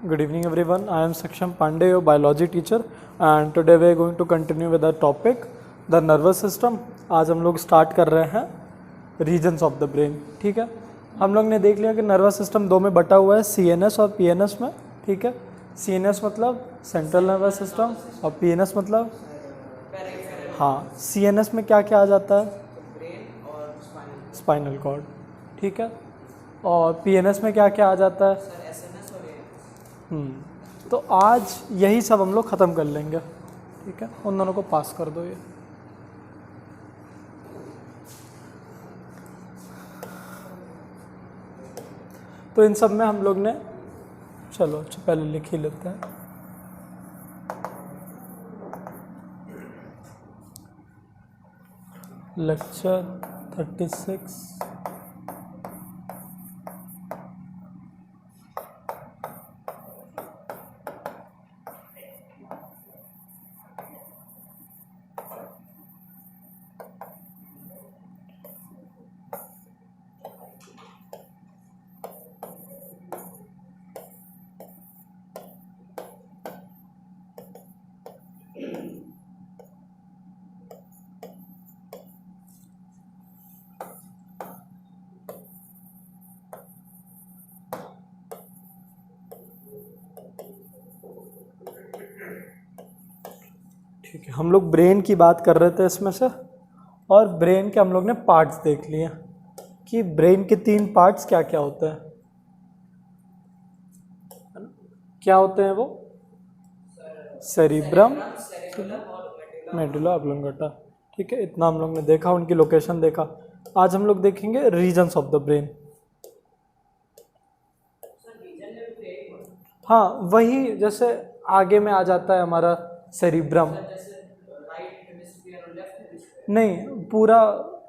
Good evening everyone. I am Saksham Pandey, your biology teacher, and today we are going to continue with our topic the nervous system. आज हम लोग start कर रहे हैं regions of the brain. ठीक है, हम लोग ने देख लिया कि नर्वस सिस्टम दो में बटा हुआ है, CNS और PNS में. ठीक है, CNS मतलब सेंट्रल नर्वस सिस्टम और PNS मतलब हाँ, CNS में क्या क्या आ जाता है? Spinal cord. ठीक है, और PNS में क्या क्या आ जाता है? तो आज यही सब हम लोग ख़त्म कर लेंगे. ठीक है, उन दोनों को पास कर दो. ये तो इन सब में हम लोग ने चलो अच्छा पहले लिख ही लेते हैं. लेक्चर 36 ठीक है, हम लोग ब्रेन की बात कर रहे थे इसमें से, और ब्रेन के हम लोग ने पार्ट्स देख लिए कि ब्रेन के 3 पार्ट्स क्या क्या होते हैं. क्या होते हैं वो? Cerebrum, medulla oblongata. ठीक है, इतना हम लोग ने देखा, उनकी लोकेशन देखा. आज हम लोग देखेंगे रीजन्स ऑफ द ब्रेन. हाँ, वही जैसे आगे में आ जाता है हमारा सेरिब्रम. नहीं, पूरा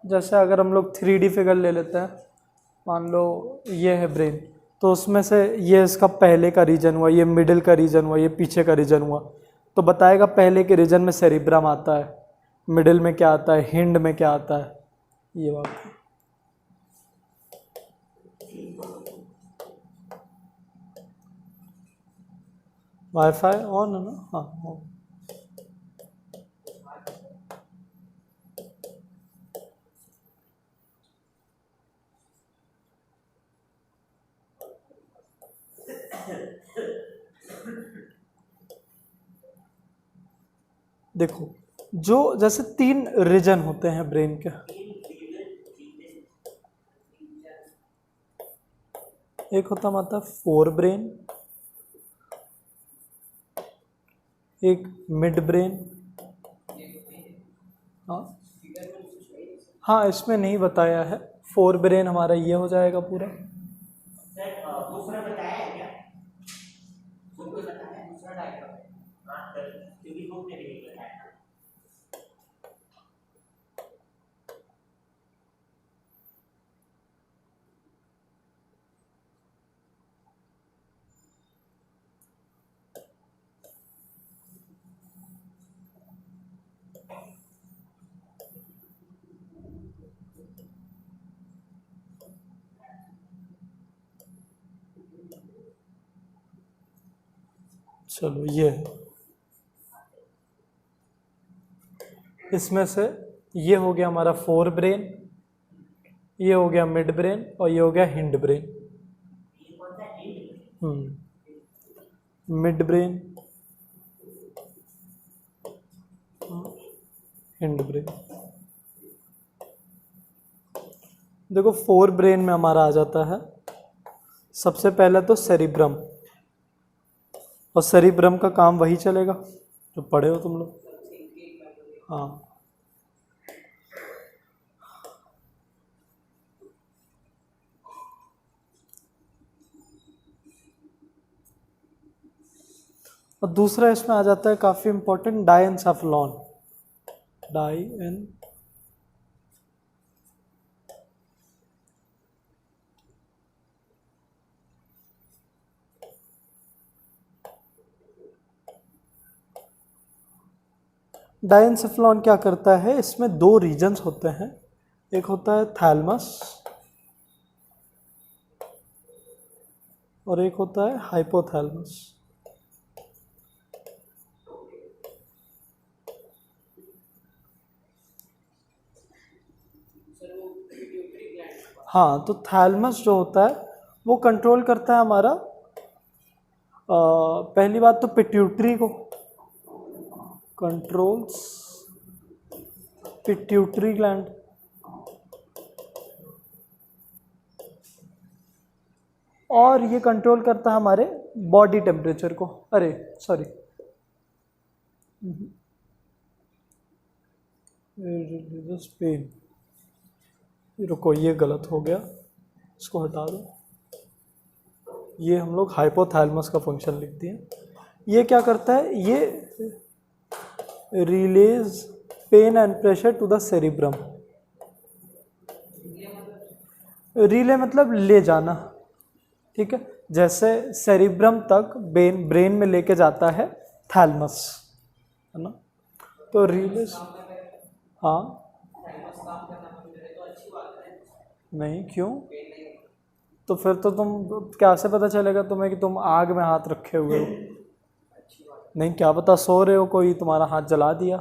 जैसे अगर हम लोग 3D फिगर ले लेते हैं, मान लो ये है ब्रेन, तो उसमें से ये इसका पहले का रीजन हुआ, ये मिडिल का रीजन हुआ, ये पीछे का रीजन हुआ. तो बताएगा पहले के रीजन में सेरिब्रम आता है, मिडिल में क्या आता है, हिंड में क्या आता है. ये बात है. वाईफाई ऑन है ना? हाँ ऑन. देखो, जो जैसे 3 रीजन होते हैं ब्रेन के. एक होता माता फोर ब्रेन, एक मिड ब्रेन. हाँ, इसमें नहीं बताया है. फोर ब्रेन हमारा ये हो जाएगा पूरा. चलो ये है. इसमें से ये हो गया हमारा फोर ब्रेन, ये हो गया मिड ब्रेन, और ये हो गया hind brain. Mid brain, hind brain. देखो, फोर ब्रेन में हमारा आ जाता है सबसे पहले तो सेरिब्रम, और सेरिब्रम का काम वही चलेगा जो पढ़े हो तुम लोग. हाँ, और दूसरा इसमें आ जाता है काफी इंपॉर्टेंट, डायएन्सेफेलॉन. डायएन्सेफेलॉन क्या करता है? इसमें 2 रीजन्स होते हैं. एक होता है थैलमस, और एक होता है हाइपोथैलेमस। हाँ, तो थैलेमस जो होता है वो कंट्रोल करता है हमारा पहली बात तो पिट्यूटरी को, कंट्रोल्स पिट्यूटरी ग्लैंड, और ये कंट्रोल करता है हमारे बॉडी टेम्परेचर को। अरे सॉरी, पेन, रुको ये गलत हो गया, इसको हटा दो। ये हम लोग हाइपोथैलेमस का फंक्शन लिखते हैं। ये क्या करता है, ये relays pain and pressure to the cerebrum. Relay मतलब ले जाना, ठीक है, जैसे सेरिब्रम तक ब्रेन में लेके जाता है थैलेमस, है ना। तो रिलीज, हाँ नहीं, क्यों? तो फिर तो तुम कैसे पता चलेगा तुम्हें कि तुम आग में हाथ रखे हुए हो? नहीं, क्या पता सो रहे हो, कोई तुम्हारा हाथ जला दिया।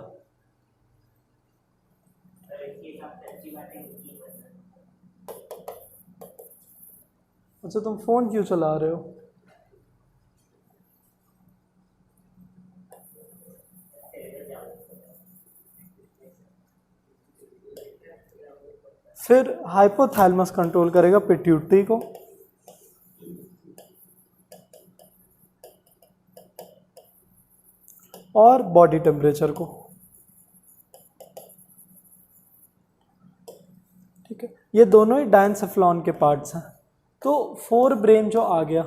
अच्छा, तुम फोन क्यों चला रहे हो? फिर हाइपोथैलेमस कंट्रोल करेगा पिट्यूटरी को, और बॉडी टेम्परेचर को, ठीक है। ये दोनों ही डायनसेफ्लॉन के पार्ट्स हैं। तो फोर ब्रेन जो आ गया,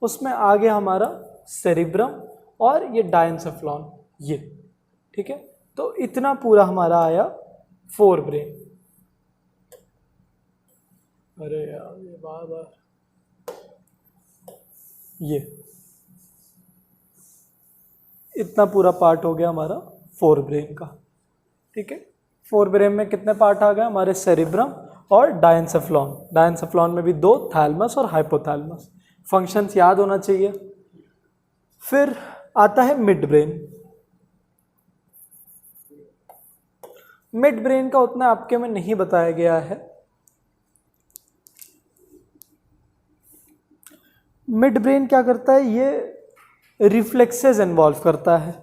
उसमें आ गया हमारा सेरिब्रम और ये डायनसेफ्लॉन, ये, ठीक है। तो इतना पूरा हमारा आया फोर ब्रेन। अरे यार, ये बार बार ये इतना पूरा पार्ट हो गया हमारा फोर ब्रेन का, ठीक है। फोर ब्रेन में कितने पार्ट आ गए हमारे, सेरिब्रम और डायनसेफ्लॉन। डायनसेफ्लॉन में भी दो, थैलेमस और हाइपोथैलेमस। फंक्शंस याद होना चाहिए। फिर आता है मिड ब्रेन। मिड ब्रेन का उतना आपके में नहीं बताया गया है। मिड ब्रेन क्या करता है, ये रिफ्लेक्सेस इन्वॉल्व करता है,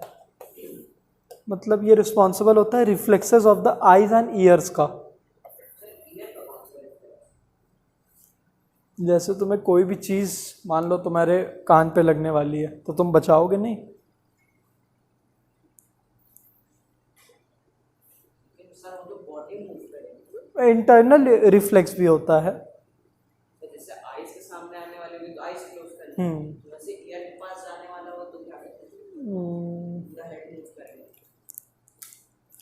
मतलब ये रिस्पॉन्सिबल होता है reflexes of the eyes and years का। जैसे तुम्हें कोई भी चीज मान लो तुम्हारे कान पे लगने वाली है, तो तुम बचाओगे नहीं। इंटरनल रिफ्लेक्स भी होता है। जैसे आईज के सामने आने वाले भी तो आईज क्लोज करेंगे, वैसे ईयर के पास जाने वाला हो तो क्या करेंगे, हेड मूव करेंगे।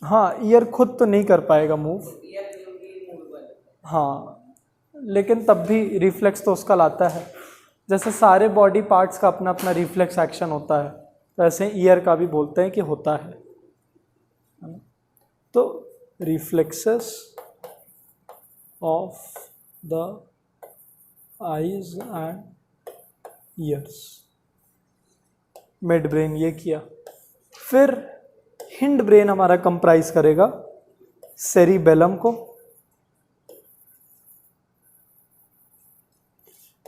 हाँ, ईयर खुद तो नहीं कर पाएगा move, year will be movable, हाँ, लेकिन तब भी रिफ्लेक्स तो उसका लाता है। जैसे सारे बॉडी पार्ट्स का अपना अपना रिफ्लेक्स एक्शन होता है, तो ऐसे ईयर का भी बोलते हैं कि होता है ना? तो reflexes of the eyes and years, mid brain ये किया। फिर हिंड ब्रेन हमारा कंप्राइज करेगा सेरिबेलम को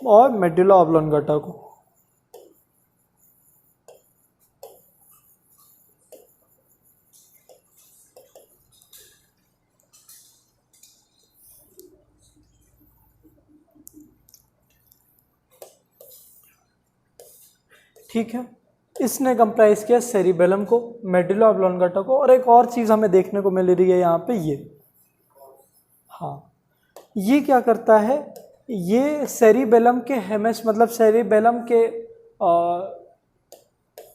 और मेडुला ऑब्लोंगेटा को। ठीक है, इसने कंप्राइज किया सेरिबेलम को, मेडुला ऑब्लोंगेटा को, और एक और चीज हमें देखने को मिल रही है यहाँ पे, ये, हाँ, ये क्या करता है, ये सेरिबेलम के मतलब सेरिबेलम के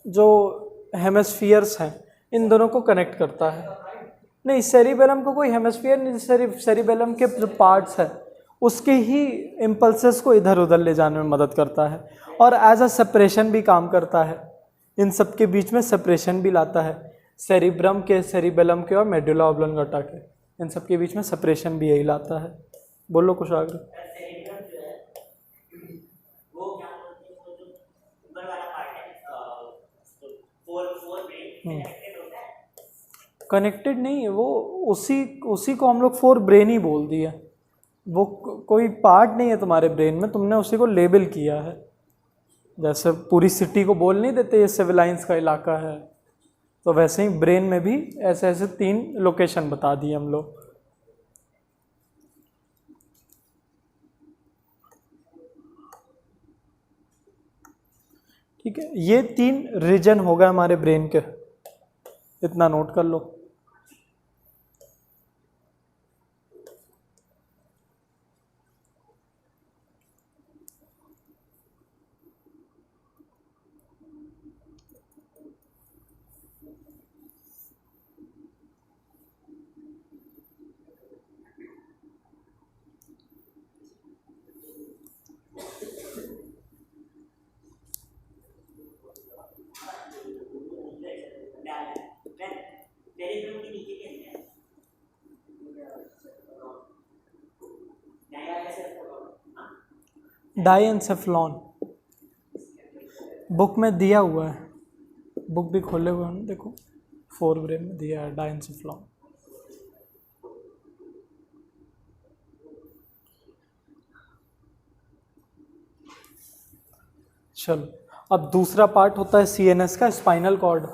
जो हेमिस्फीयर्स हैं, इन दोनों को कनेक्ट करता है। नहीं, सेरिबेलम को कोई हेमिस्फीयर नहीं, सेरिबेलम के जो पार्ट्स हैं उसके ही इम्पल्सेस को इधर उधर ले जाने में मदद करता है, और एज अ सेपरेशन भी काम करता है। इन सब के बीच में सेपरेशन भी लाता है, सेरिब्रम के, सेरिबेलम के और मेडुला ऑब्लोंगेटा के, इन सब के बीच में सेपरेशन भी यही लाता है। बोलो कुछ आगे। कनेक्टेड नहीं है वो, उसी उसी को हम लोग फोर ब्रेन ही बोल दिया। वो कोई पार्ट नहीं है तुम्हारे ब्रेन में, तुमने उसी को लेबल किया है। जैसे पूरी सिटी को बोल नहीं देते ये सिविल लाइंस का इलाका है, तो वैसे ही ब्रेन में भी ऐसे ऐसे 3 लोकेशन बता दिए हम लोग। ठीक है, ये 3 रीजन हो गए हमारे ब्रेन के, इतना नोट कर लो। डाइएन्सेफलॉन बुक में दिया हुआ है, बुक भी खोले हुए हैं, देखो 4 ब्रेन में दिया है डाइएन्सेफलॉन। चलो, अब दूसरा पार्ट होता है सीएनएस का, स्पाइनल कॉर्ड।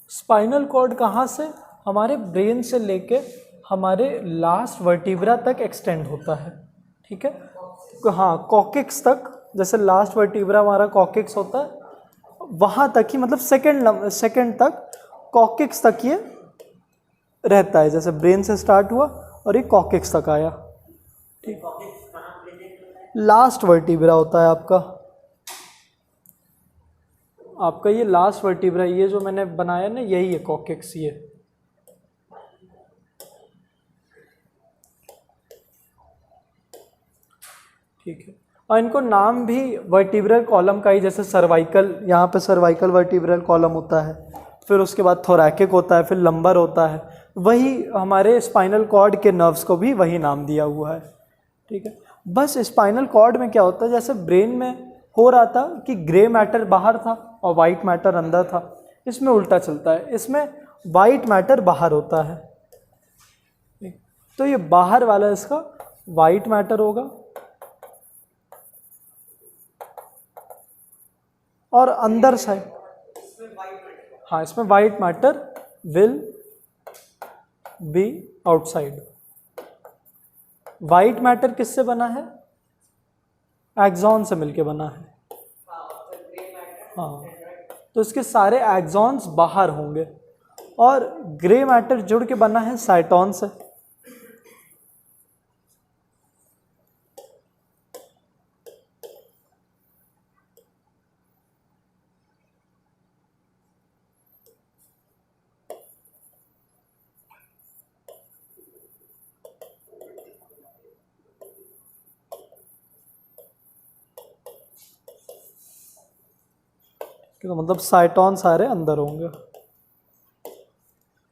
स्पाइनल कॉर्ड कहाँ से, हमारे ब्रेन से लेके हमारे लास्ट वर्टिब्रा तक एक्सटेंड होता है। ठीक है, हाँ, कॉकिक्स तक, जैसे लास्ट वर्टिब्रा हमारा कॉकिक्स होता है, वहाँ तक ही, मतलब सेकंड तक कॉकिक्स तक ये रहता है। जैसे ब्रेन से स्टार्ट हुआ और ये कॉकिक्स तक आया। ठीक, लास्ट वर्टिब्रा होता है आपका ये लास्ट वर्टिब्रा, ये जो मैंने बनाया ना, यही है कॉकिक्स। ये ठीक है, और इनको नाम भी वर्टिब्रल कॉलम का ही, जैसे सर्वाइकल, यहाँ पे सर्वाइकल वर्टिब्रल कॉलम होता है, फिर उसके बाद थोरैकिक होता है, फिर लंबर होता है। वही हमारे स्पाइनल कॉर्ड के नर्व्स को भी वही नाम दिया हुआ है। ठीक है, बस स्पाइनल कॉर्ड में क्या होता है, जैसे ब्रेन में हो रहा था कि ग्रे मैटर बाहर था और वाइट मैटर अंदर था, इसमें उल्टा चलता है, इसमें वाइट मैटर बाहर होता है। तो ये बाहर वाला इसका वाइट मैटर होगा, और अंदर साइड, हाँ, इसमें white matter will be outside. White matter किससे बना है, एक्सॉन से मिलके बना है। हाँ, तो इसके सारे एक्सॉन्स बाहर होंगे, और ग्रे मैटर जुड़ के बना है साइटोन से। तो मतलब साइटोन सारे अंदर होंगे।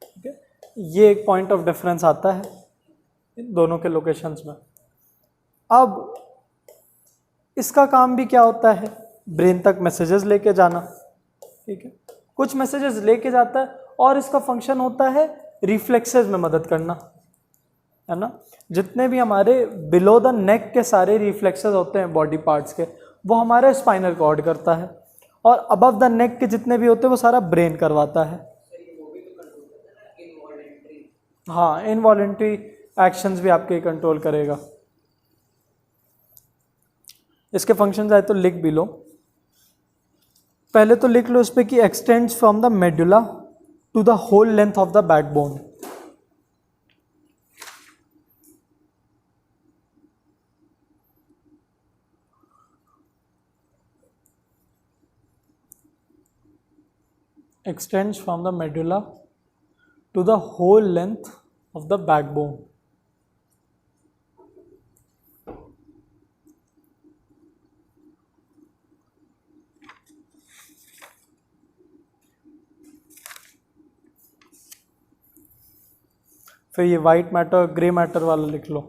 ठीक है, ये एक पॉइंट ऑफ डिफरेंस आता है इन दोनों के लोकेशंस में। अब इसका काम भी क्या होता है, ब्रेन तक मैसेजेस लेके जाना। ठीक है, कुछ मैसेजेस लेके जाता है, और इसका फंक्शन होता है रिफ्लेक्सेस में मदद करना, है ना। जितने भी हमारे बिलो द नेक के सारे रिफ्लेक्सेस होते हैं बॉडी पार्ट्स के, वो हमारे स्पाइनल कॉर्ड करता है, और अबव द नेक के जितने भी होते हैं वो सारा ब्रेन करवाता है। हाँ, इनवॉलेंट्री एक्शंस भी आपके कंट्रोल करेगा। इसके फंक्शंस आए तो लिख भी लो, पहले तो लिख लो इस पे कि extends from the medulla to the whole length of the backbone. extends from the medulla to the whole length of the backbone. फिर ये वाइट मैटर ग्रे मैटर वाला लिख लो।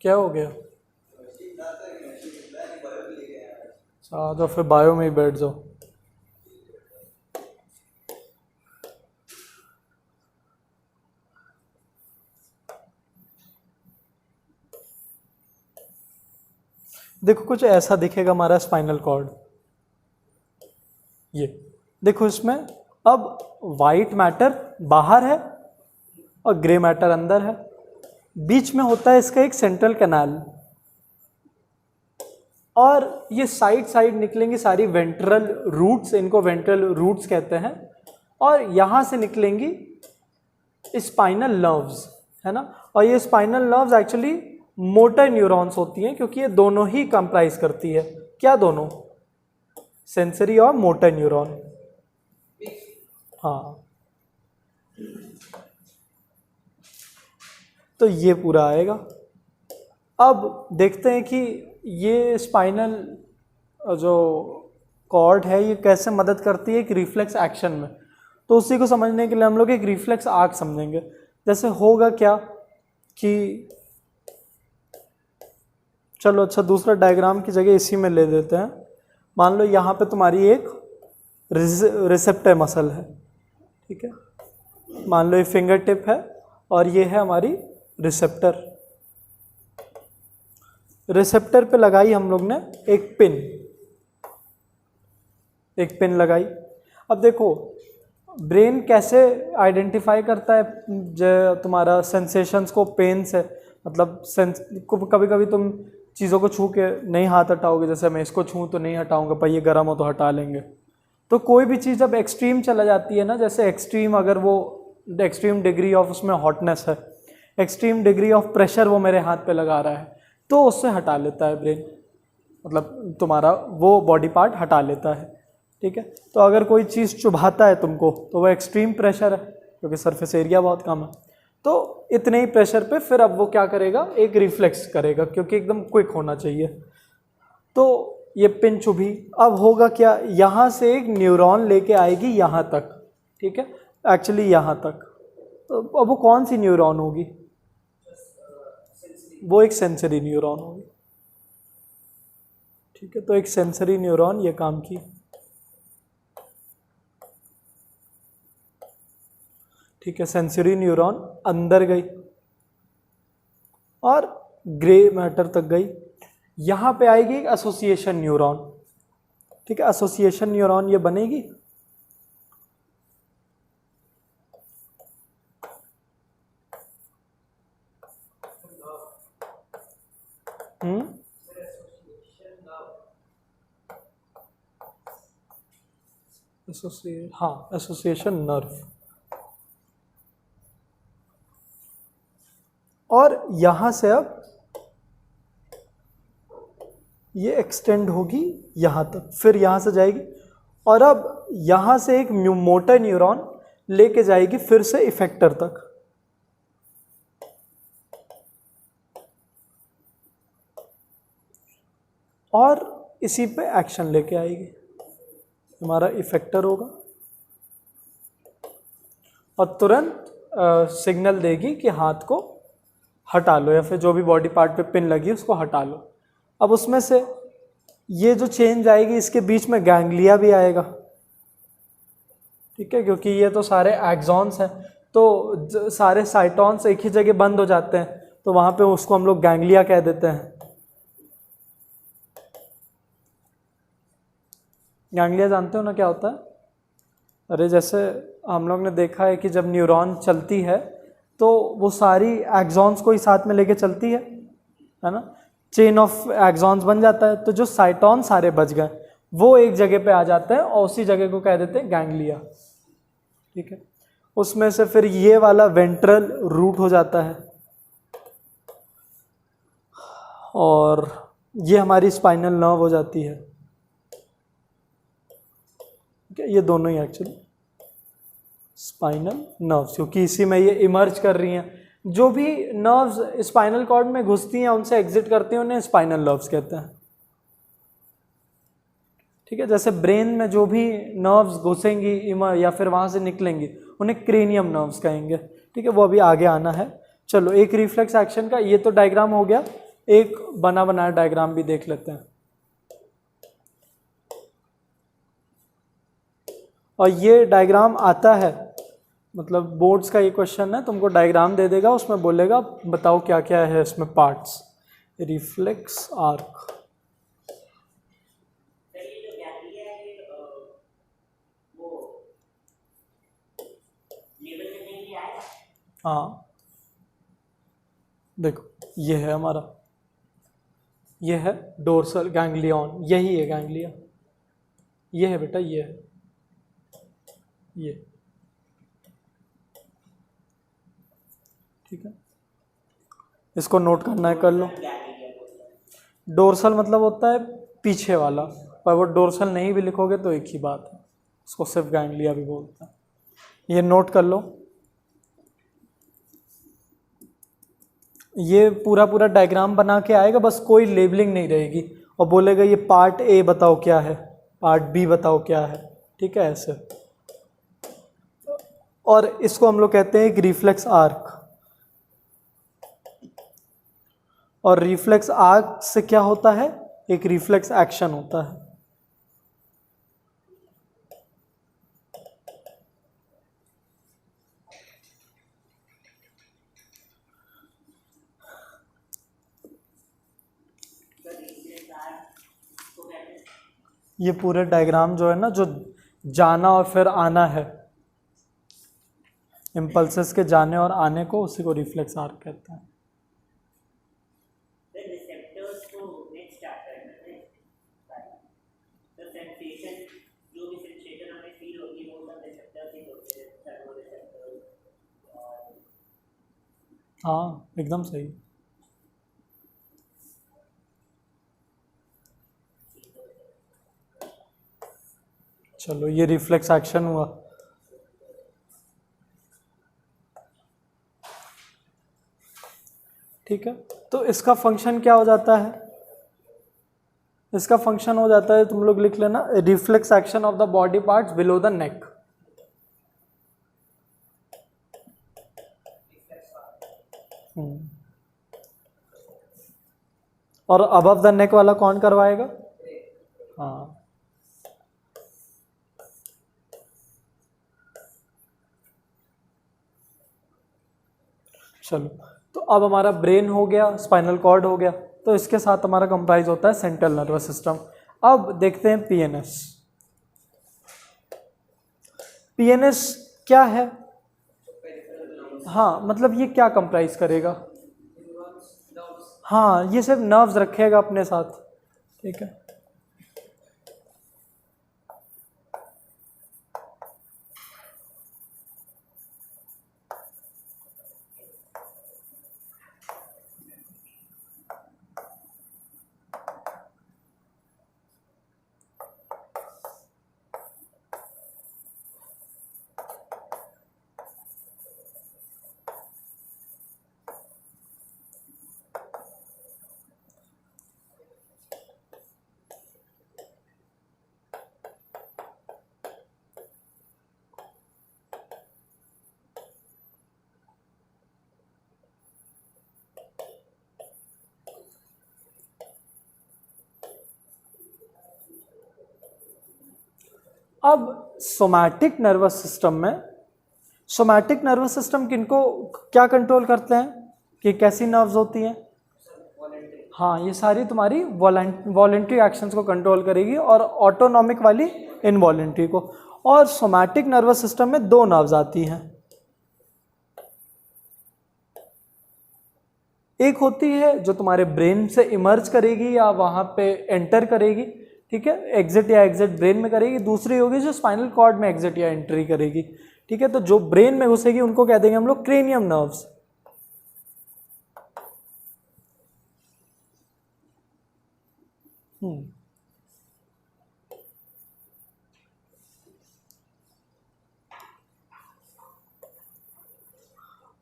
क्या हो गया? अच्छा तो फिर बायो में ही बैठ जाओ। देखो कुछ ऐसा दिखेगा हमारा स्पाइनल कॉर्ड। ये देखो इसमें अब वाइट मैटर बाहर है और ग्रे मैटर अंदर है। बीच में होता है इसका एक सेंट्रल कैनाल और ये साइड साइड निकलेंगी सारी वेंट्रल रूट्स, इनको वेंट्रल रूट्स कहते हैं। और यहाँ से निकलेंगी स्पाइनल नर्व्स, है ना। और ये spinal nerves actually motor neurons होती हैं क्योंकि ये दोनों ही कंप्राइज करती है। क्या दोनों? सेंसरी और मोटर न्यूरॉन। हाँ तो ये पूरा आएगा। अब देखते हैं कि ये स्पाइनल जो कॉर्ड है ये कैसे मदद करती है एक रिफ्लेक्स एक्शन में। तो उसी को समझने के लिए हम लोग एक रिफ्लेक्स आर्क समझेंगे। जैसे होगा क्या कि चलो अच्छा दूसरा डायग्राम की जगह इसी में ले देते हैं। मान लो यहाँ पे तुम्हारी एक रिसेप्टर मसल है, ठीक है। मान लो ये फिंगर टिप है और ये है हमारी रिसेप्टर। रिसेप्टर पे लगाई हम लोग ने एक पिन लगाई। अब देखो ब्रेन कैसे आइडेंटिफाई करता है जो तुम्हारा सेंसेशंस को पेन से, मतलब कभी कभी तुम चीज़ों को छू के नहीं हाथ हटाओगे, जैसे मैं इसको छूँ तो नहीं हटाऊंगा, पर ये गर्म हो तो हटा लेंगे। तो कोई भी चीज़ जब एक्सट्रीम चला जाती है ना, जैसे एक्सट्रीम अगर वो एक्सट्रीम डिग्री ऑफ उसमें हॉटनेस है, एक्सट्रीम डिग्री ऑफ प्रेशर वो मेरे हाथ पे लगा रहा है, तो उससे हटा लेता है ब्रेन, मतलब तुम्हारा वो बॉडी पार्ट हटा लेता है, ठीक है। तो अगर कोई चीज़ चुभाता है तुमको तो वो एक्सट्रीम प्रेशर है क्योंकि सरफेस एरिया बहुत कम है। तो इतने ही प्रेशर पे फिर अब वो क्या करेगा, एक रिफ्लेक्स करेगा क्योंकि एकदम क्विक होना चाहिए। तो ये पिन चुभी, अब होगा क्या, यहाँ से एक न्यूरॉन लेके आएगी यहाँ तक, ठीक है, एक्चुअली यहाँ तक। तो अब वो कौन सी न्यूरॉन होगी? वो एक सेंसरी न्यूरॉन होगी, ठीक है। तो एक सेंसरी न्यूरॉन ये काम की, ठीक है। सेंसरी न्यूरॉन अंदर गई और ग्रे मैटर तक गई। यहाँ पे आएगी एक एसोसिएशन न्यूरॉन, ठीक है। एसोसिएशन न्यूरॉन ये बनेगी, एसोसिएशन नर्व। और यहाँ से अब ये एक्सटेंड होगी यहाँ तक, फिर यहाँ से जाएगी और अब यहाँ से एक मोटर न्यूरॉन लेके जाएगी फिर से इफेक्टर तक। और इसी पे एक्शन लेके आएगी, हमारा इफेक्टर होगा और तुरंत सिग्नल देगी कि हाथ को हटा लो या फिर जो भी बॉडी पार्ट पे पिन लगी उसको हटा लो। अब उसमें से ये जो चेंज आएगी इसके बीच में गैंग्लिया भी आएगा, ठीक है, क्योंकि ये तो सारे एक्सॉन्स हैं, तो सारे साइटॉन्स एक ही जगह बंद हो जाते हैं, तो वहाँ पे उसको हम लोग गैंग्लिया कह देते हैं। गैंग्लिया जानते हो ना क्या होता है? अरे जैसे हम लोग ने देखा है कि जब न्यूरॉन चलती है तो वो सारी एक्सॉन्स को ही साथ में लेके चलती है ना, चेन ऑफ एक्सॉन्स बन जाता है। तो जो साइटॉन सारे बच गए वो एक जगह पे आ जाते हैं और उसी जगह को कह देते हैं गैंग्लिया। ठीक है, उसमें से फिर ये वाला वेंट्रल रूट हो जाता है और ये हमारी स्पाइनल नर्व हो जाती है। ये दोनों ही एक्चुअली स्पाइनल नर्व्स, क्योंकि इसी में ये इमर्ज कर रही हैं। जो भी नर्व्स स्पाइनल कॉर्ड में घुसती हैं उनसे एग्जिट करती हैं उन्हें स्पाइनल नर्व्स कहते हैं। ठीक है, जैसे ब्रेन में जो भी नर्व्स घुसेंगी या फिर वहाँ से निकलेंगी उन्हें क्रेनियम नर्व्स कहेंगे। ठीक है, वो अभी आगे आना है। चलो, एक रिफ्लेक्स एक्शन का ये तो डायग्राम हो गया, एक बना बनाया डायग्राम भी देख लेते हैं। और ये डायग्राम आता है, मतलब बोर्ड्स का ये क्वेश्चन है, तुमको डायग्राम दे देगा, उसमें बोलेगा बताओ क्या क्या है इसमें पार्ट्स। रिफ्लेक्स आर्क, हाँ देखो ये है हमारा, ये है डोर्सल गैंग्लियन, यही है गैंग्लिया, ये है बेटा, ये है ये। ठीक है, इसको नोट करना है, कर लो। डोर्सल मतलब होता है पीछे वाला, पर वो डोर्सल नहीं भी लिखोगे तो एक ही बात है, उसको सिर्फ गैंग्लिया भी बोलते हैं। ये नोट कर लो। ये पूरा पूरा डायग्राम बना के आएगा, बस कोई लेबलिंग नहीं रहेगी, और बोलेगा ये पार्ट ए बताओ क्या है, पार्ट बी बताओ क्या है। ठीक है, ऐसे। और इसको हम लोग कहते हैं एक रिफ्लेक्स आर्क। और रिफ्लेक्स आर्क से क्या होता है, एक रिफ्लेक्स एक्शन होता है। ये पूरे डायग्राम जो है ना, जो जाना और फिर आना है, इम्पल्सेस के जाने और आने को, उसी को रिफ्लेक्स आर्क कहते हैं। हाँ एकदम सही। चलो, ये रिफ्लेक्स एक्शन हुआ। ठीक है, तो इसका फंक्शन क्या हो जाता है, इसका फंक्शन हो जाता है, तुम लोग लिख लेना, reflex action of the body parts below the neck. और अबव द नेक वाला कौन करवाएगा? हाँ, चलो, तो अब हमारा ब्रेन हो गया, स्पाइनल कॉर्ड हो गया, तो इसके साथ हमारा कंप्राइज होता है सेंट्रल नर्वस सिस्टम। अब देखते हैं पीएनएस। पीएनएस क्या है? हाँ, मतलब ये क्या कंप्राइज करेगा? हाँ, ये सिर्फ नर्व्स रखेगा अपने साथ। ठीक है, अब सोमैटिक नर्वस सिस्टम में, सोमैटिक नर्वस सिस्टम किनको क्या कंट्रोल करते हैं, कि कैसी नर्व्स होती हैं? हाँ, ये सारी तुम्हारी वॉलेंट्री एक्शंस को कंट्रोल करेगी और ऑटोनॉमिक वाली इनवॉलेंट्री को। और सोमैटिक नर्वस सिस्टम में दो नर्व्स आती हैं, एक होती है जो तुम्हारे ब्रेन से इमर्ज करेगी या वहाँ पे एंटर करेगी, ठीक है, एग्जिट या एग्जिट ब्रेन में करेगी, दूसरी होगी जो स्पाइनल कॉर्ड में एग्जिट या एंट्री करेगी। ठीक है, तो जो ब्रेन में घुसेगी उनको कह देंगे हम लोग क्रेनियम नर्व्स।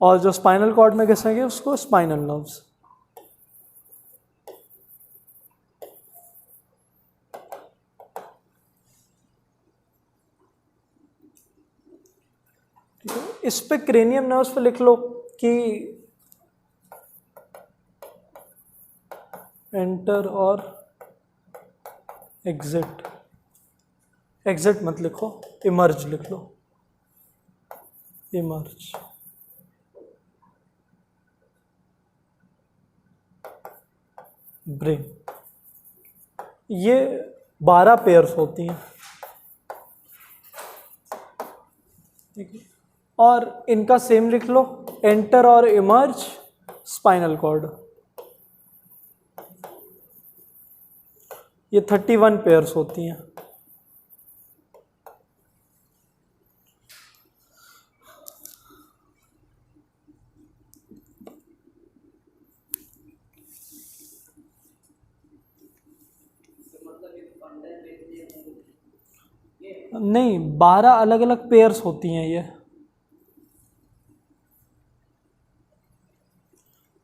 और जो स्पाइनल कॉर्ड में घुसेंगे उसको स्पाइनल नर्व्स। इस पे क्रेनियम नर्व्स पे लिख लो कि एंटर और एग्जिट, एग्जिट मत लिखो, इमर्ज लिख लो, इमर्ज। ब्रेन, ये 12 पेयर्स होती हैं। ठीक है, और इनका सेम लिख लो, एंटर और इमर्ज स्पाइनल कॉर्ड। ये 31 पेयर्स होती हैं। नहीं, 12 अलग अलग पेयर्स होती हैं ये।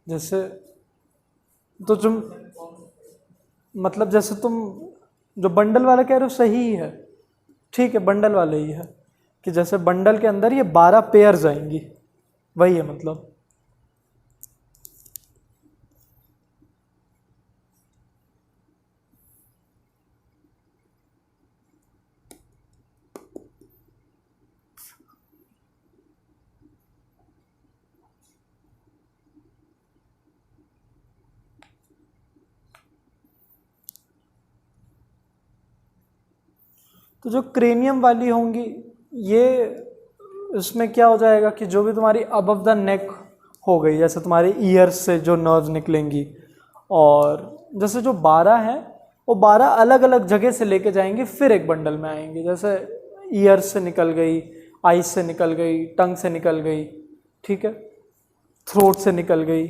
जैसे तो तुम मतलब जैसे तुम जो बंडल वाला कह रहे हो सही ही है, ठीक है, बंडल वाले ही है कि जैसे बंडल के अंदर ये 12 पेयर्स आएंगी, वही है मतलब। तो जो क्रेनियम वाली होंगी ये, इसमें क्या हो जाएगा कि जो भी तुम्हारी अबव द नेक हो गई, जैसे तुम्हारे ईयर्स से जो नर्व्स निकलेंगी, और जैसे जो 12 हैं वो 12 अलग अलग जगह से लेके जाएंगे, फिर एक बंडल में आएंगे। जैसे ईयर्स से निकल गई, आईज से निकल गई, टंग से निकल गई, ठीक है, थ्रोट से निकल गई,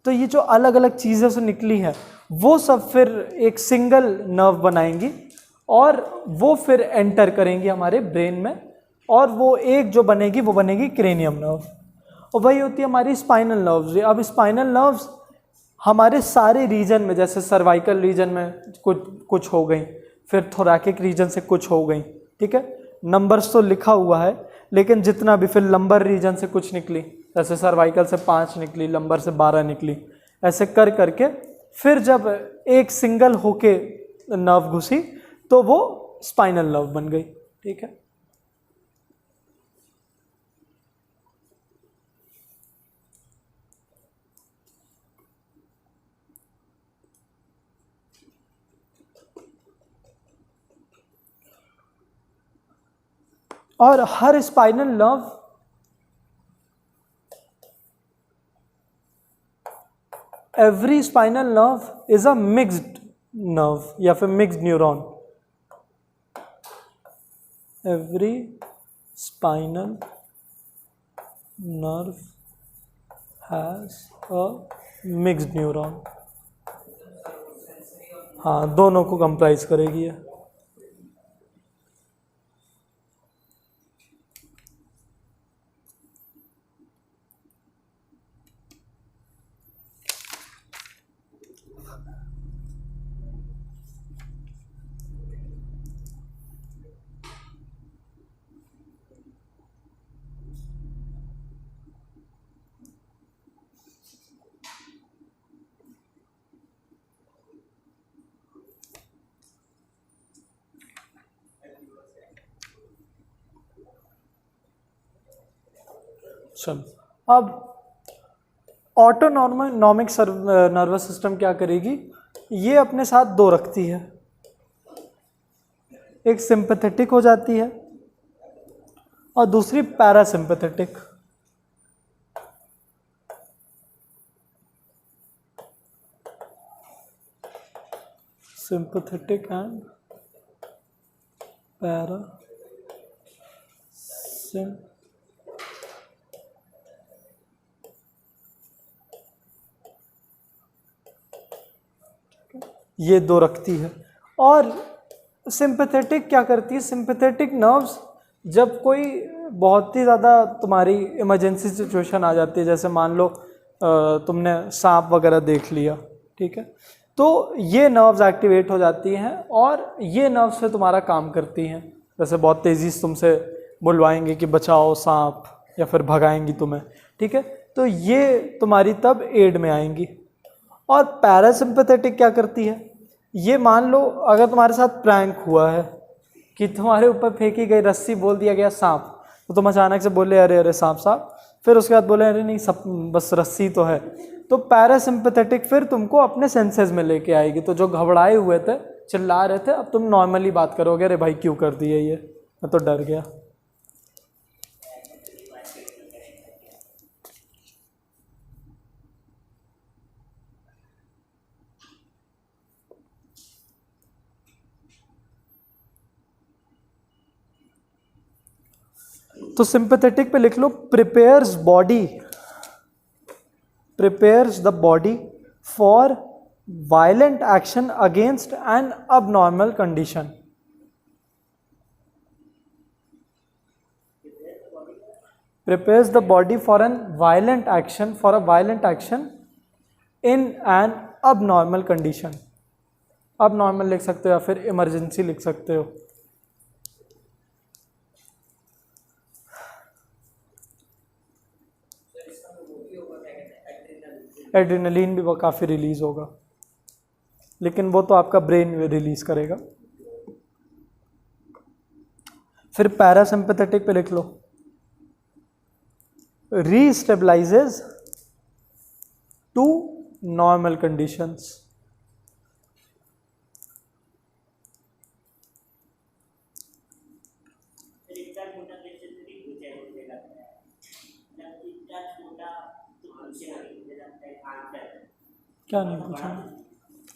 तो ये जो अलग अलग चीज़ें से निकली हैं वो सब फिर एक सिंगल नर्व बनाएंगी और वो फिर एंटर करेंगी हमारे ब्रेन में, और वो एक जो बनेगी वो बनेगी क्रेनियम नर्व, और वही होती है हमारी स्पाइनल नर्व्स। अब स्पाइनल नर्व्स हमारे सारे रीजन में, जैसे सर्वाइकल रीजन में कुछ हो गई, फिर थोरैकिक रीजन से कुछ हो गई, ठीक है, नंबर्स तो लिखा हुआ है, लेकिन जितना भी, फिर लंबर रीजन से कुछ निकली, जैसे सर्वाइकल से 5 निकली, लंबर से 12 निकली, ऐसे कर करके फिर जब एक सिंगल होके नर्व घुसी तो वो स्पाइनल नर्व बन गई। ठीक है, और हर spinal nerve every spinal nerve is a mixed nerve या फिर mixed neuron. Every spinal nerve has a mixed neuron. हाँ, दोनों को कंप्राइज करेगी ये। चलो, अब ऑटोनॉमिक नर्वस सिस्टम क्या करेगी, ये अपने साथ दो रखती है, एक सिंपैथेटिक हो जाती है और दूसरी पैरासिम्पैथेटिक। सिंपैथेटिक एंड पैरा ये दो रखती है। और सिंपैथेटिक क्या करती है? सिंपैथेटिक नर्व्स जब कोई बहुत ही ज़्यादा तुम्हारी इमरजेंसी सिचुएशन आ जाती है, जैसे मान लो तुमने सांप वगैरह देख लिया, ठीक है, तो ये नर्व्स एक्टिवेट हो जाती हैं और ये नर्व्स से तुम्हारा काम करती हैं। जैसे बहुत तेज़ी से तुमसे बुलवाएंगे कि बचाओ सांप, या फिर भगाएंगी तुम्हें, ठीक है, तो ये तुम्हारी तब एड में आएंगी। और पैरासिम्पैथेटिक क्या करती है? ये मान लो अगर तुम्हारे साथ प्रैंक हुआ है कि तुम्हारे ऊपर फेंकी गई रस्सी, बोल दिया गया सांप, तो तुम अचानक से बोले अरे अरे सांप सांप, फिर उसके बाद बोले अरे नहीं सब बस रस्सी तो है, तो पैरासिम्पैथेटिक फिर तुमको अपने सेंसेस में लेके आएगी। तो जो घबराए हुए थे, चिल्ला रहे थे, अब तुम नॉर्मली बात करोगे, अरे भाई क्यों कर दिए ये, मैं तो डर गया। तो सिंपैथेटिक पे लिख लो prepares the body for violent action against an abnormal condition. Prepares the body for a violent action in an abnormal condition. Abnormal लिख सकते हो या फिर इमरजेंसी लिख सकते हो। एड्रेनलिन भी काफ़ी रिलीज होगा, लेकिन वो तो आपका ब्रेन रिलीज करेगा। फिर पैरासिम्पैथेटिक पे लिख लो रीस्टेबलाइजेज टू नॉर्मल कंडीशंस। क्या नहीं पूछा?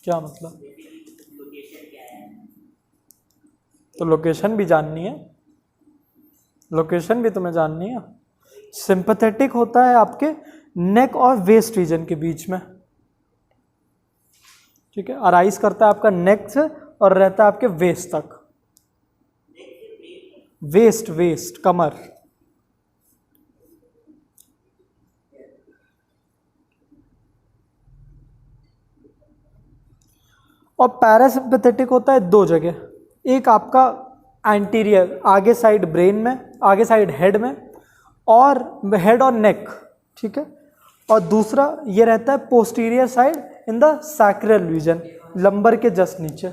क्या मतलब? तो लोकेशन भी जाननी है, लोकेशन भी तुम्हें जाननी है। सिंपैथेटिक होता है आपके नेक और वेस्ट रीजन के बीच में, ठीक है, अराइज करता है आपका नेक से और रहता है आपके वेस्ट तक। वेस्ट कमर। और पैरासिम्पैथेटिक होता है दो जगह, एक आपका एंटीरियर आगे साइड ब्रेन में, आगे साइड हेड में, और हेड और नेक, ठीक है, और दूसरा ये रहता है posterior side in the sacral region, lumbar के जस्ट नीचे,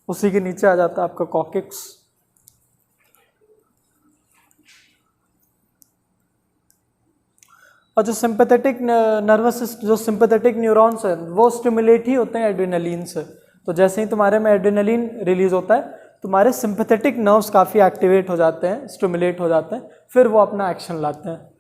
उसी के नीचे आ जाता है आपका कॉक्सिक्स। और जो सिंपैथेटिक नर्वस जो सिंपैथेटिक न्यूरॉन्स है वो स्टिमुलेट ही होते हैं एड्रेनलिन से। तो जैसे ही तुम्हारे में एड्रेनलिन रिलीज होता है, तुम्हारे सिंपैथेटिक नर्व्स काफ़ी एक्टिवेट हो जाते हैं, स्टिमुलेट हो जाते हैं, फिर वो अपना एक्शन लाते हैं।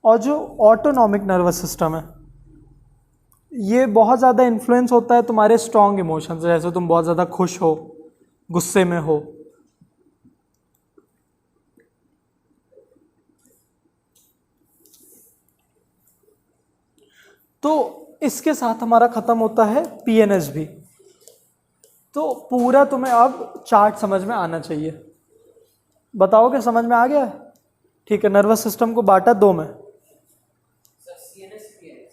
और जो ऑटोनॉमिक नर्वस सिस्टम है, ये बहुत ज़्यादा इन्फ्लुएंस होता है तुम्हारे स्ट्रॉन्ग इमोशंस से। जैसे तुम बहुत ज़्यादा खुश हो, गुस्से में हो, तो इसके साथ हमारा ख़त्म होता है पीएनएस भी। तो पूरा तुम्हें अब चार्ट समझ में आना चाहिए। बताओ कि समझ में आ गया है? ठीक है, नर्वस सिस्टम को बांटा दो में।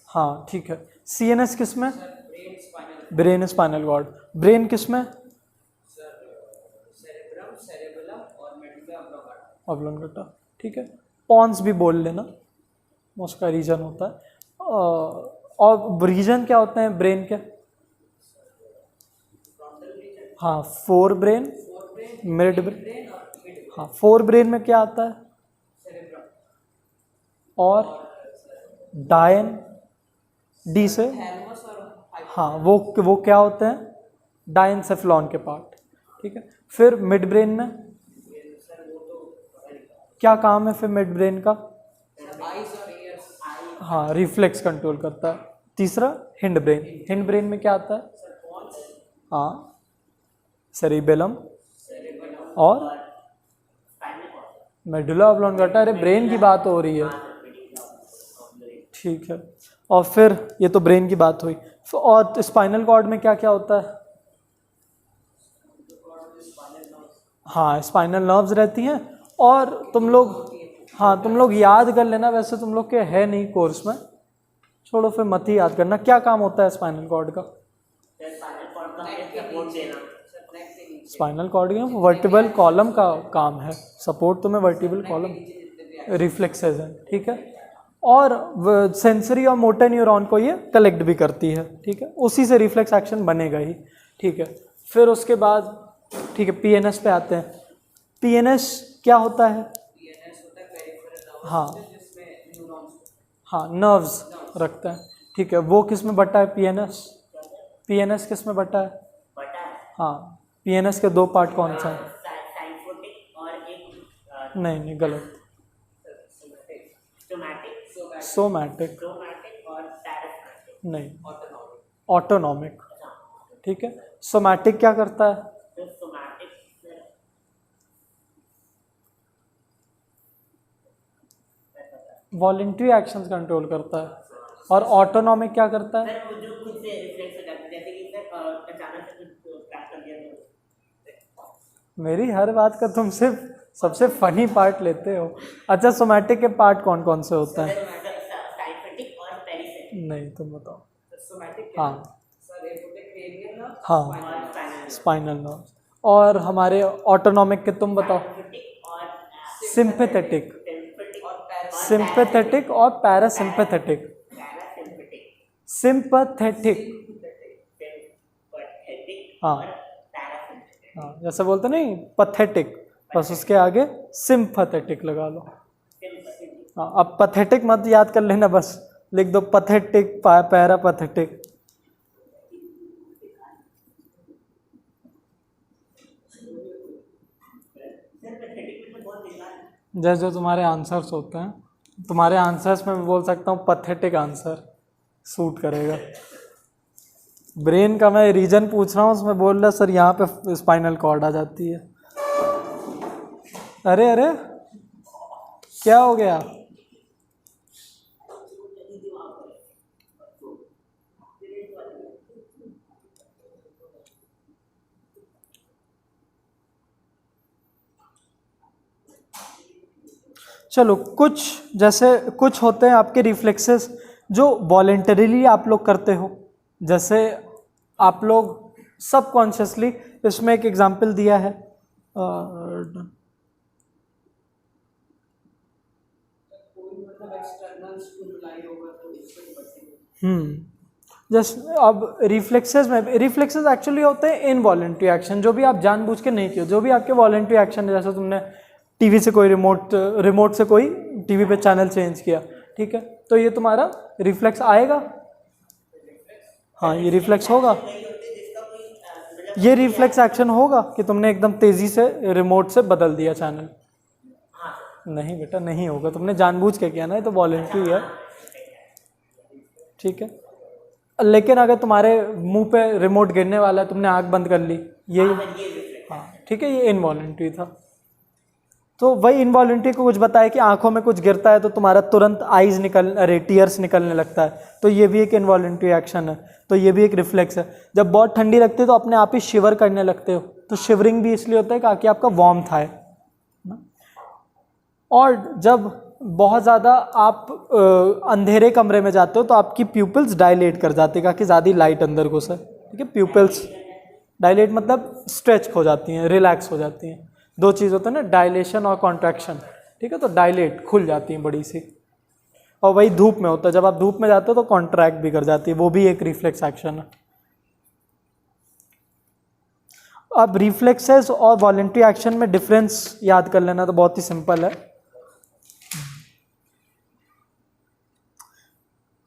हाँ ठीक है, सीएनएस किस में? Brain spinal cord. ब्रेन किस में? ऑब्लोंगेटा, ठीक है। पॉन्स भी बोल लेना, उसका रीजन होता है। और रीजन क्या होते हैं ब्रेन के? हाँ, फोर ब्रेन, मिड ब्रेन। हाँ, फोर ब्रेन में क्या आता है? और डायन, डी से, थैलमस और हाँ वो क्या होते हैं, डायनसेफलॉन के पार्ट, ठीक है। फिर मिड ब्रेन में क्या काम है फिर मिड ब्रेन का, आईज और ईयर्स। हाँ रिफ्लेक्स कंट्रोल करता है। तीसरा हिंड ब्रेन, हिंड ब्रेन में क्या आता है, हाँ सेरिबेलम और मेडुला ऑब्लोंगाटा, अरे ब्रेन की बात हो रही है, ठीक है। और फिर ये तो ब्रेन की बात हुई, और स्पाइनल कॉर्ड में क्या क्या होता है, हाँ स्पाइनल नर्व्स रहती हैं। और तुम लोग याद कर लेना, वैसे तुम लोग के है नहीं कोर्स में, छोड़ो फिर मत ही याद करना। क्या काम होता है स्पाइनल कॉर्ड का, स्पाइनल कॉर्ड का वर्टिबल कॉलम का काम है, सपोर्ट तुम्हें वर्टिबल कॉलम, रिफ्लेक्सेस है, ठीक है। और सेंसरी और मोटर न्यूरॉन को ये कलेक्ट भी करती है, ठीक है, उसी से रिफ्लेक्स एक्शन बनेगा ही, ठीक है। फिर उसके बाद ठीक है पीएनएस पे आते हैं। पीएनएस क्या होता है, हाँ हाँ नर्व्स रखता है, ठीक है। वो किस में बटा है पीएनएस, पीएनएस किस में बटा है, हाँ पीएनएस के दो पार्ट कौन सा है, नहीं गलत, सोमैटिक नहीं, ऑटोनॉमिक, ठीक है। सोमैटिक क्या करता है, वॉलंटरी एक्शंस कंट्रोल करता है। और ऑटोनॉमिक क्या करता है, मेरी हर बात का तुम सिर्फ सबसे फनी पार्ट लेते हो। अच्छा सोमैटिक के पार्ट कौन कौन से होते हैं, नहीं तुम बताओ, हाँ हाँ स्पाइनल नर्व। और हमारे ऑटोनॉमिक के तुम बताओ, सिंपैथेटिक, सिंपैथेटिक और पैरासिम्पैथेटिक, सिंपैथेटिक, हाँ हाँ जैसे बोलते नहीं पैथेटिक, बस उसके आगे सिंपैथेटिक लगा लो। हाँ अब पैथेटिक मत याद कर लेना, बस लिख दो पैथेटिक पैरापैथेटिक। जैसे तुम्हारे आंसर्स होते हैं, तुम्हारे आंसर्स में मैं बोल सकता हूँ पैथेटिक आंसर सूट करेगा। ब्रेन का मैं रीजन पूछ रहा हूँ, उसमें बोल रहा सर यहाँ पे स्पाइनल कॉर्ड आ जाती है। अरे अरे क्या हो गया, चलो कुछ जैसे कुछ होते हैं आपके रिफ्लेक्सेस जो वॉलेंटरीली आप लोग करते हो, जैसे आप लोग सबकॉन्शियसली, इसमें एक एग्जांपल दिया है जैसे अब रिफ्लेक्सेस एक्चुअली होते हैं इनवॉलेंट्री एक्शन, जो भी आप जानबूझ के नहीं किए, जो भी आपके वॉलेंट्री एक्शन है, जैसे तुमने टीवी से कोई रिमोट से कोई टीवी पे चैनल चेंज किया, ठीक है, तो ये तुम्हारा रिफ्लेक्स आएगा, हाँ ये रिफ्लेक्स होगा, ये रिफ्लेक्स एक्शन होगा कि तुमने एकदम तेजी से रिमोट से बदल दिया चैनल, नहीं बेटा नहीं होगा, तुमने जानबूझ के किया ना, ये तो वॉलेंट्री है, ठीक है। लेकिन अगर तुम्हारे मुंह पे रिमोट गिरने वाला है, तुमने आंख बंद कर ली, ये हाँ ठीक है, ये इनवॉलेंट्री था। तो वही इनवॉलेंट्री को कुछ बताया कि आंखों में कुछ गिरता है तो तुम्हारा तुरंत टीयर्स निकलने लगता है, तो ये भी एक इनवॉलेंट्री एक्शन है, तो ये भी एक रिफ्लेक्स है। जब बहुत ठंडी लगती है तो अपने आप ही शिवर करने लगते हो, तो शिवरिंग भी इसलिए होता है ताकि आपका वार्मथ आए। और जब बहुत ज़्यादा आप अंधेरे कमरे में जाते हो तो आपकी प्यूपिल्स डायलेट कर जाती है ताकि ज़्यादा लाइट अंदर घुसे, ठीक है। प्यूपिल्स डायलेट मतलब स्ट्रेच हो जाती हैं, रिलैक्स हो जाती हैं, दो चीज़ होता है ना, डायलेशन और कॉन्ट्रैक्शन, ठीक है। तो डायलेट खुल जाती हैं बड़ी सी, और वही धूप में होता है, जब आप धूप में जाते हो तो कॉन्ट्रैक्ट भी कर जाती है, वो भी एक रिफ्लेक्स एक्शन है। अब रिफ्लेक्सेस और वॉलेंट्री एक्शन में डिफरेंस याद कर लेना तो बहुत ही सिंपल है।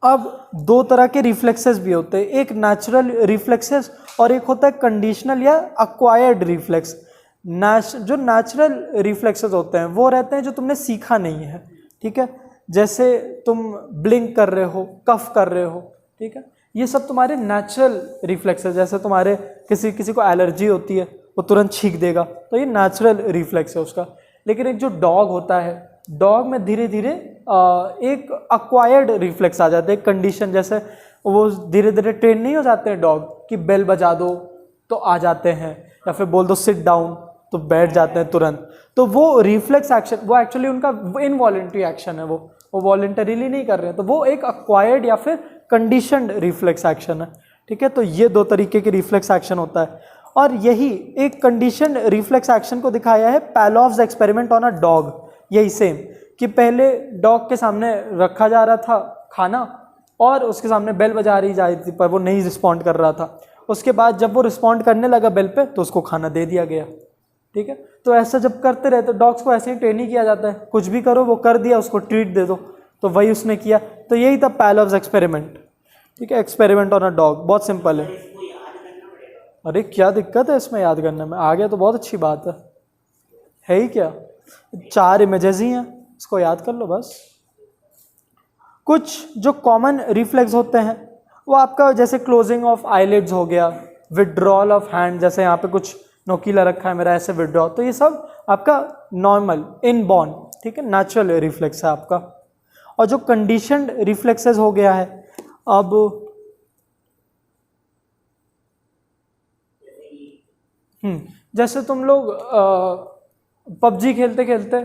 अब दो तरह के रिफ्लेक्सेस भी होते हैं, एक नेचुरल रिफ्लेक्सेस और एक होता है कंडीशनल या अक्वायर्ड रिफ्लेक्स। जो नेचुरल रिफ्लेक्सेस होते हैं वो रहते हैं जो तुमने सीखा नहीं है, ठीक है, जैसे तुम ब्लिंक कर रहे हो, कफ कर रहे हो, ठीक है, ये सब तुम्हारे नेचुरल रिफ्लेक्सेस। जैसे तुम्हारे किसी को एलर्जी होती है वो तुरंत छींक देगा, तो ये नेचुरल रिफ्लेक्स है उसका। लेकिन एक जो डॉग होता है, डॉग में धीरे धीरे एक अक्वायर्ड रिफ्लेक्स आ जाता है, एक कंडीशन, जैसे वो धीरे धीरे ट्रेन नहीं हो जाते हैं डॉग कि बेल बजा दो तो आ जाते हैं, या फिर बोल दो सिट डाउन तो बैठ जाते हैं तुरंत। तो वो रिफ्लेक्स एक्शन, वो एक्चुअली उनका इनवॉलेंट्री एक्शन है, वो वॉलेंटरीली नहीं कर रहे हैं, तो वो एक अक्वायर्ड या फिर कंडीशनड रिफ्लेक्स एक्शन है, ठीक है। तो ये दो तरीके के रिफ्लेक्स एक्शन होता है, और यही एक कंडीशन रिफ्लेक्स एक्शन को दिखाया है पैलोव्स एक्सपेरिमेंट ऑन अ डॉग। यही सेम कि पहले डॉग के सामने रखा जा रहा था खाना और उसके सामने बेल बजा रही जा रही थी, पर वो नहीं रिस्पॉन्ड कर रहा था। उसके बाद जब वो रिस्पॉन्ड करने लगा बेल पे तो उसको खाना दे दिया गया, ठीक है। तो ऐसा जब करते रहे तो डॉग्स को ऐसे ही ट्रेन ही किया जाता है, कुछ भी करो वो कर दिया, उसको ट्रीट दे दो, तो वही उसने किया। तो यही था पैलोव्स एक्सपेरिमेंट, ठीक है, एक्सपेरिमेंट ऑन अ डॉग। बहुत सिंपल है। अरे क्या दिक्कत है इसमें याद करने में, आ गया तो बहुत अच्छी बात है ही क्या, 4 इमेजेस ही हैं, इसको याद कर लो बस। कुछ जो कॉमन रिफ्लेक्स होते हैं वो आपका जैसे क्लोजिंग ऑफ आईलिड्स हो गया, विड्रॉल ऑफ हैंड, जैसे यहाँ पे कुछ नोकीला रखा है मेरा, ऐसे विड्रॉ, तो ये सब आपका नॉर्मल इनबॉर्न, ठीक है, नेचुरल रिफ्लेक्स है आपका। और जो कंडीशनड रिफ्लेक्सेस हो गया है, अब जैसे तुम लोग पबजी खेलते खेलते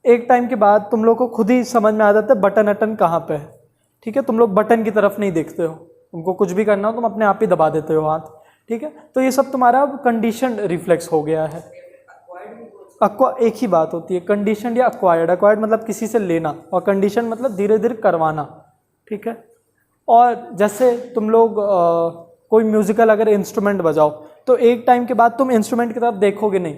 एक टाइम के बाद तुम लोग को खुद ही समझ में आ जाता है बटन अटन कहाँ पे है, ठीक है, तुम लोग बटन की तरफ नहीं देखते हो, तुमको कुछ भी करना हो तुम अपने आप ही दबा देते हो हाथ, ठीक है। तो ये सब तुम्हारा अब कंडीशनड रिफ्लेक्स हो गया है। एक ही बात होती है, कंडीशनड या अक्वायर्ड। अक्वायर्ड मतलब किसी से लेना, और कंडीशन मतलब धीरे धीरे करवाना, ठीक है। और जैसे तुम लोग कोई म्यूजिकल अगर इंस्ट्रूमेंट बजाओ तो एक टाइम के बाद तुम इंस्ट्रूमेंट की तरफ देखोगे नहीं,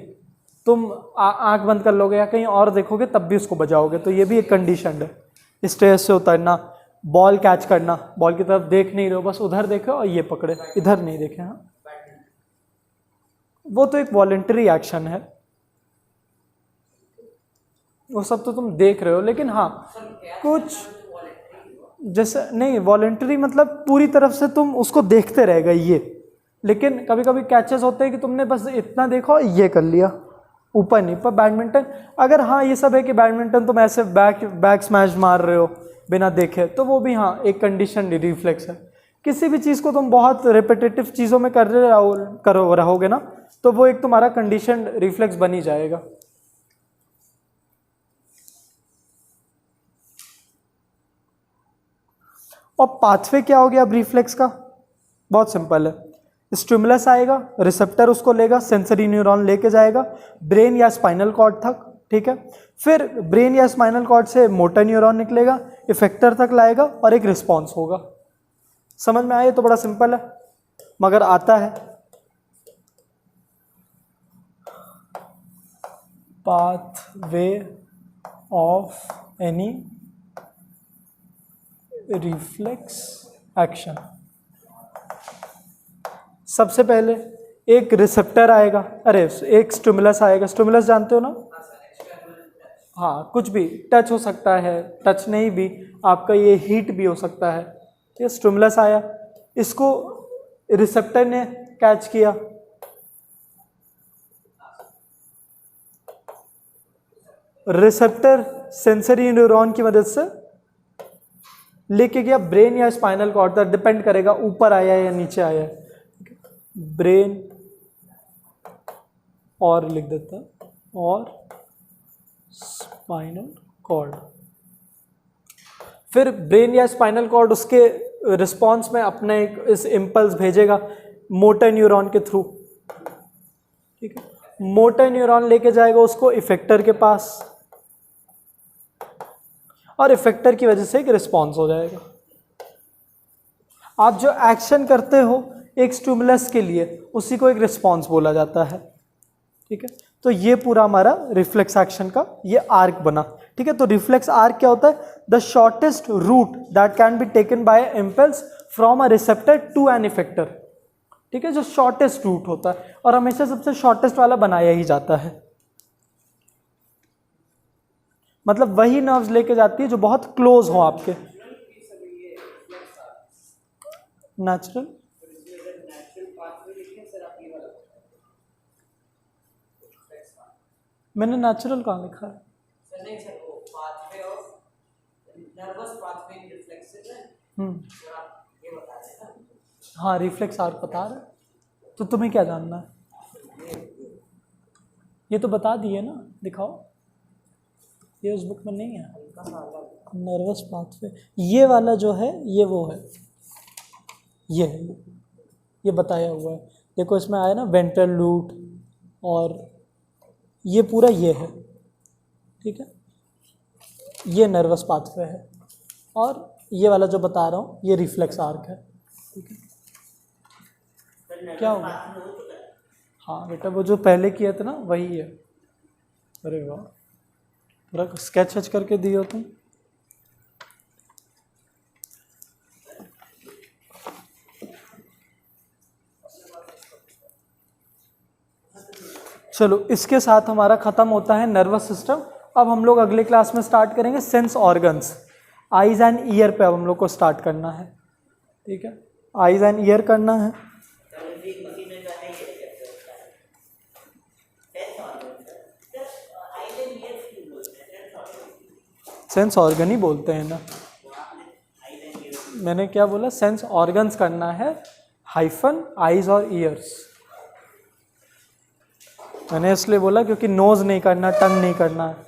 तुम आंख बंद कर लोगे या कहीं और देखोगे तब भी उसको बजाओगे, तो ये भी एक कंडीशनड है। स्टेज से उतरना, बॉल कैच करना, बॉल की तरफ देख नहीं रहे हो, बस उधर देखे और ये पकड़े, इधर नहीं देखे, हाँ, वो तो एक वॉलेंटरी एक्शन है, वो सब तो तुम देख रहे हो। लेकिन हाँ कुछ जैसे नहीं, वॉलेंटरी मतलब पूरी तरफ से तुम उसको देखते रह गए ये, लेकिन कभी कभी कैचेस होते हैं कि तुमने बस इतना देखा और ये कर लिया, ऊपर नहीं। पर बैडमिंटन अगर हाँ ये सब है कि बैडमिंटन तुम ऐसे बैक स्मैश मार रहे हो बिना देखे, तो वो भी हाँ एक कंडीशन रिफ्लेक्स है। किसी भी चीज़ को तुम बहुत रिपीटेटिव चीज़ों में कर रहोगे ना, तो वो एक तुम्हारा कंडीशन रिफ्लेक्स बन ही जाएगा। और पाथवे क्या हो गया अब रिफ्लेक्स का, बहुत सिंपल है। स्टिमुलस आएगा, रिसेप्टर उसको लेगा, सेंसरी न्यूरॉन लेके जाएगा ब्रेन या स्पाइनल कॉर्ड तक, ठीक है। फिर ब्रेन या स्पाइनल कॉर्ड से मोटर न्यूरॉन निकलेगा, इफेक्टर तक लाएगा और एक रिस्पॉन्स होगा। समझ में आया? तो बड़ा सिंपल है मगर आता है। Pathway of any reflex action, सबसे पहले एक रिसेप्टर आएगा, अरे एक स्टिमुलस आएगा। स्टिमुलस जानते हो ना? हाँ, कुछ भी टच हो सकता है, टच नहीं भी, आपका ये हीट भी हो सकता है। ये स्टिमुलस आया, इसको रिसेप्टर ने कैच किया, रिसेप्टर सेंसरी न्यूरॉन की मदद से लेके गया ब्रेन या स्पाइनल कॉर्ड तक, डिपेंड करेगा ऊपर आया या नीचे आया। ब्रेन और लिख देता और स्पाइनल कॉर्ड, फिर ब्रेन या स्पाइनल कॉर्ड उसके रिस्पॉन्स में अपने इस इम्पल्स भेजेगा मोटर न्यूरॉन के थ्रू, ठीक है। मोटर न्यूरॉन लेके जाएगा उसको इफेक्टर के पास और इफेक्टर की वजह से एक रिस्पॉन्स हो जाएगा। आप जो एक्शन करते हो एक स्टिमुलस के लिए, उसी को एक रिस्पॉन्स बोला जाता है, ठीक है। तो ये पूरा हमारा रिफ्लेक्स एक्शन का ये आर्क बना, ठीक है, तो रिफ्लेक्स आर्क क्या होता है? The shortest route that can be taken by impulse from a receptor to an effector. ठीक है, जो शॉर्टेस्ट रूट होता है, और हमेशा सबसे शॉर्टेस्ट वाला बनाया ही जाता है। मतलब वही नर्व्स लेके जाती है जो बहुत क्लोज हो आपके। नेचुरल मैंने नेचुरल कहाँ लिखा है? नहीं सर, वो pathway of nervous pathway in reflexes है। आप ये बता रहे हैं ना? हाँ, रिफ्लेक्स आर्क बता रहे, तो तुम्हें क्या जानना है? ये तो बता दिए ना, दिखाओ। ये उस बुक में नहीं है। नर्वस पाथवे ये वाला जो है ये वो है, ये है, ये बताया हुआ है। देखो इसमें आया ना वेंट्रल लूट, और ये पूरा ये है। ठीक है, ये नर्वस पाथवे है, और ये वाला जो बता रहा हूँ ये रिफ्लेक्स आर्क है। ठीक है, क्या होगा? हाँ बेटा, वो जो पहले किया था ना वही है। अरे वाह, पूरा स्केच वच करके दिए हो तुम। चलो, इसके साथ हमारा ख़त्म होता है नर्वस सिस्टम। अब हम लोग अगले क्लास में स्टार्ट करेंगे sense organs. Eyes and year पे अब हम लोग को स्टार्ट करना है। ठीक है, आइज़ एंड ईयर करना है। सेंस ऑर्गन ही बोलते हैं ना, मैंने क्या बोला? सेंस ऑर्गन्स करना है, हाइफन आइज और ईयर्स। मैंने इसलिए बोला क्योंकि नोज नहीं करना, टंग नहीं करना है।